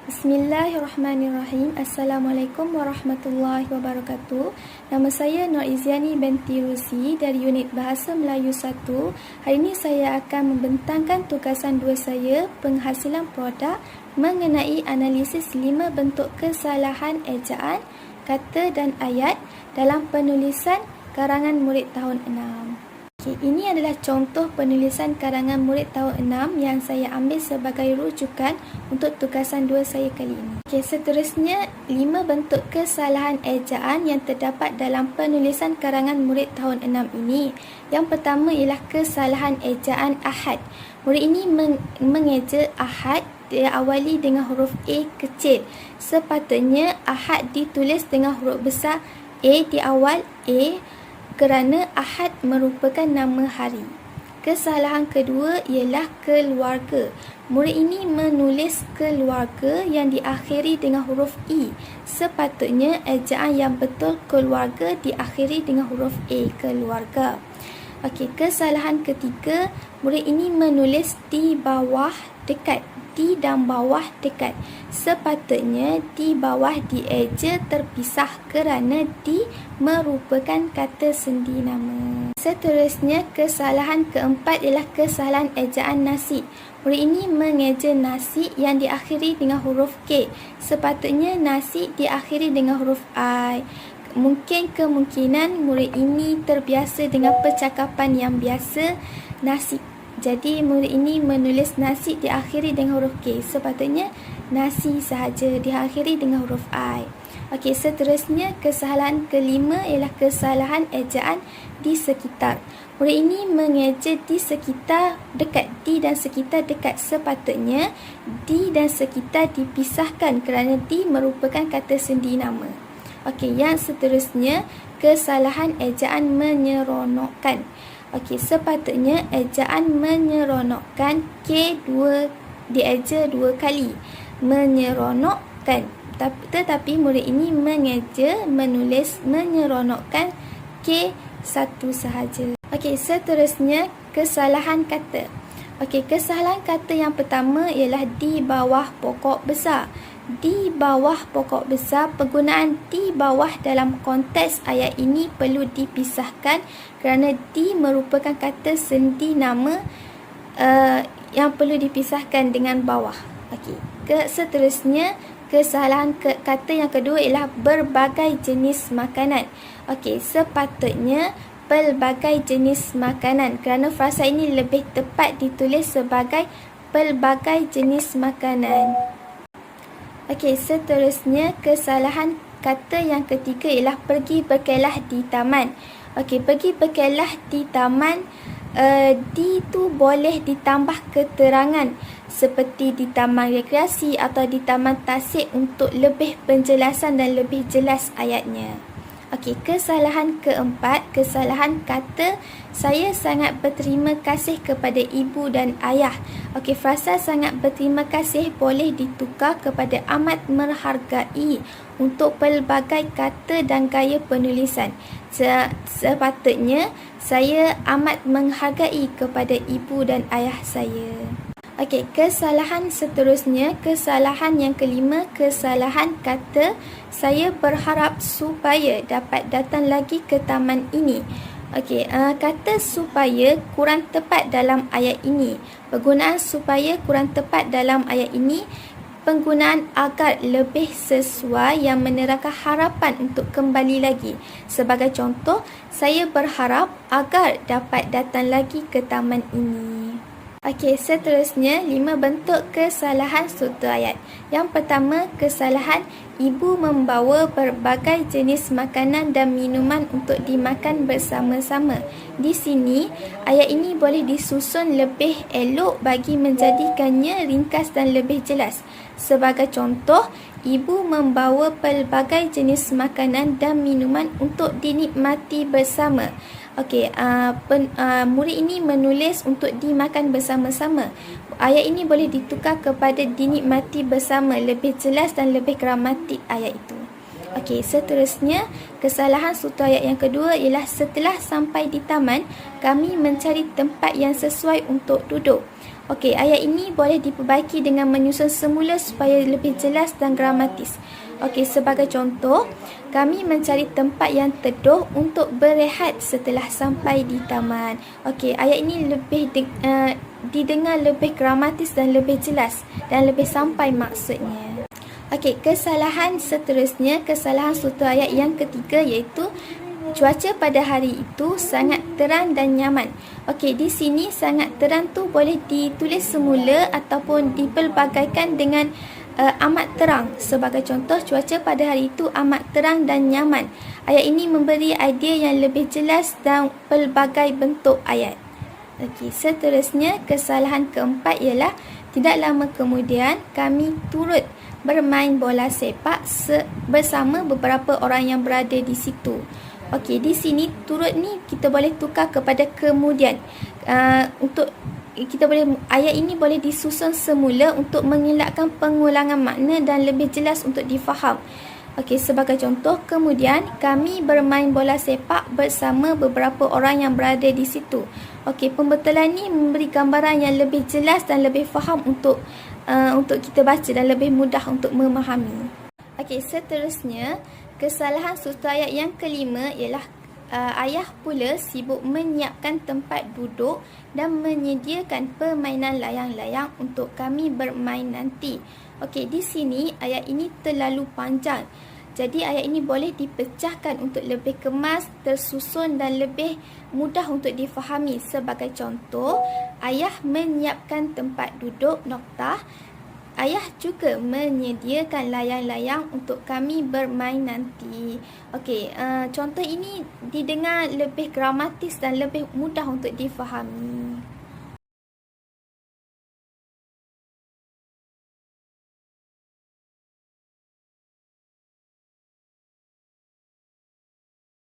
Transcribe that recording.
Bismillahirrahmanirrahim. Assalamualaikum warahmatullahi wabarakatuh. Nama saya Nur Iziani binti Rusi dari unit Bahasa Melayu 1. Hari ini saya akan membentangkan tugasan 2 saya, penghasilan produk, mengenai analisis 5 bentuk kesalahan ejaan, kata dan ayat dalam penulisan karangan murid tahun 6. Ini adalah contoh penulisan karangan murid tahun 6 yang saya ambil sebagai rujukan untuk tugasan 2 saya kali ini. Seterusnya, 5 bentuk kesalahan ejaan yang terdapat dalam penulisan karangan murid tahun 6 ini. Yang pertama ialah kesalahan ejaan ahad. Murid ini mengeja ahad diawali dengan huruf A kecil. Sepatutnya ahad ditulis dengan huruf besar A di awal A, kerana ahad merupakan nama hari. Kesalahan kedua ialah keluarga. Murid ini menulis keluarga yang diakhiri dengan huruf I. Sepatutnya ejaan yang betul keluarga diakhiri dengan huruf A, keluarga. Kesalahan ketiga, murid ini menulis di bawah dekat. Di dan bawah dekat. Sepatutnya di bawah dieja terpisah kerana di merupakan kata sendi nama. Seterusnya, kesalahan keempat ialah kesalahan ejaan nasi. Murid ini mengeja nasi yang diakhiri dengan huruf K. Sepatutnya nasi diakhiri dengan huruf I. Kemungkinan murid ini terbiasa dengan percakapan yang biasa nasi. Jadi murid ini menulis nasi diakhiri dengan huruf K. Sepatutnya nasi sahaja diakhiri dengan huruf I. Seterusnya, kesalahan kelima ialah kesalahan ejaan di sekitar. Murid ini mengeja di sekitar dekat. Di dan sekitar dekat. Sepatutnya di dan sekitar dipisahkan kerana di merupakan kata sendi nama. Yang seterusnya, kesalahan ejaan menyeronokkan. Sepatutnya ejaan menyeronokkan K2 dieja 2 kali. Menyeronokkan. Tetapi murid ini mengeja menulis menyeronokkan K1 sahaja. Seterusnya, kesalahan kata. Kesalahan kata yang pertama ialah di bawah pokok besar. Di bawah pokok besar, penggunaan di bawah dalam konteks ayat ini perlu dipisahkan kerana di merupakan kata sendi nama yang perlu dipisahkan dengan bawah. Seterusnya, kesalahan kata yang kedua ialah berbagai jenis makanan. Sepatutnya pelbagai jenis makanan kerana frasa ini lebih tepat ditulis sebagai pelbagai jenis makanan. Seterusnya, kesalahan kata yang ketiga ialah pergi berkelah di taman. Pergi berkelah di taman, di tu boleh ditambah keterangan seperti di taman rekreasi atau di taman tasik untuk lebih penjelasan dan lebih jelas ayatnya. Kesalahan keempat, kesalahan kata saya sangat berterima kasih kepada ibu dan ayah. Frasa sangat berterima kasih boleh ditukar kepada amat menghargai untuk pelbagai kata dan gaya penulisan. Sepatutnya saya amat menghargai kepada ibu dan ayah saya. Kesalahan seterusnya, kesalahan yang kelima, kesalahan kata saya berharap supaya dapat datang lagi ke taman ini. Kata supaya kurang tepat dalam ayat ini. Penggunaan supaya kurang tepat dalam ayat ini. Penggunaan agar lebih sesuai yang menerangkan harapan untuk kembali lagi. Sebagai contoh, saya berharap agar dapat datang lagi ke taman ini. Seterusnya, 5 bentuk kesalahan struktur ayat. Yang pertama, kesalahan ibu membawa berbagai jenis makanan dan minuman untuk dimakan bersama-sama. Di sini, ayat ini boleh disusun lebih elok bagi menjadikannya ringkas dan lebih jelas. Sebagai contoh, ibu membawa pelbagai jenis makanan dan minuman untuk dinikmati bersama. Murid ini menulis untuk dimakan bersama-sama. Ayat ini boleh ditukar kepada dinikmati bersama, lebih jelas dan lebih gramatik ayat itu. Seterusnya, kesalahan struktur ayat yang kedua ialah setelah sampai di taman, kami mencari tempat yang sesuai untuk duduk. Okey, ayat ini boleh diperbaiki dengan menyusun semula supaya lebih jelas dan gramatis. Okey, sebagai contoh, kami mencari tempat yang teduh untuk berehat setelah sampai di taman. Okey, ayat ini didengar lebih gramatis dan lebih jelas dan lebih sampai maksudnya. Okey, kesalahan seterusnya, kesalahan struktur ayat yang ketiga iaitu cuaca pada hari itu sangat terang dan nyaman. Okey, di sini sangat terang tu boleh ditulis semula ataupun dipelbagaikan dengan amat terang. Sebagai contoh, cuaca pada hari itu amat terang dan nyaman. Ayat ini memberi idea yang lebih jelas dan pelbagai bentuk ayat. Okey, seterusnya kesalahan keempat ialah tidak lama kemudian kami turut bermain bola sepak bersama beberapa orang yang berada di situ. Okey, di sini turut ni kita boleh tukar kepada kemudian. Ayat ini boleh disusun semula untuk mengelakkan pengulangan makna dan lebih jelas untuk difaham. Okey, sebagai contoh, kemudian kami bermain bola sepak bersama beberapa orang yang berada di situ. Okey, pembetulan ni memberi gambaran yang lebih jelas dan lebih faham untuk kita baca dan lebih mudah untuk memahami. Okey, seterusnya kesalahan struktur ayat yang kelima ialah ayah pula sibuk menyiapkan tempat duduk dan menyediakan permainan layang-layang untuk kami bermain nanti. Okey, di sini ayat ini terlalu panjang. Jadi ayat ini boleh dipecahkan untuk lebih kemas, tersusun dan lebih mudah untuk difahami. Sebagai contoh, ayah menyiapkan tempat duduk noktah. Ayah juga menyediakan layang-layang untuk kami bermain nanti. Okey, contoh ini didengar lebih gramatis dan lebih mudah untuk difahami.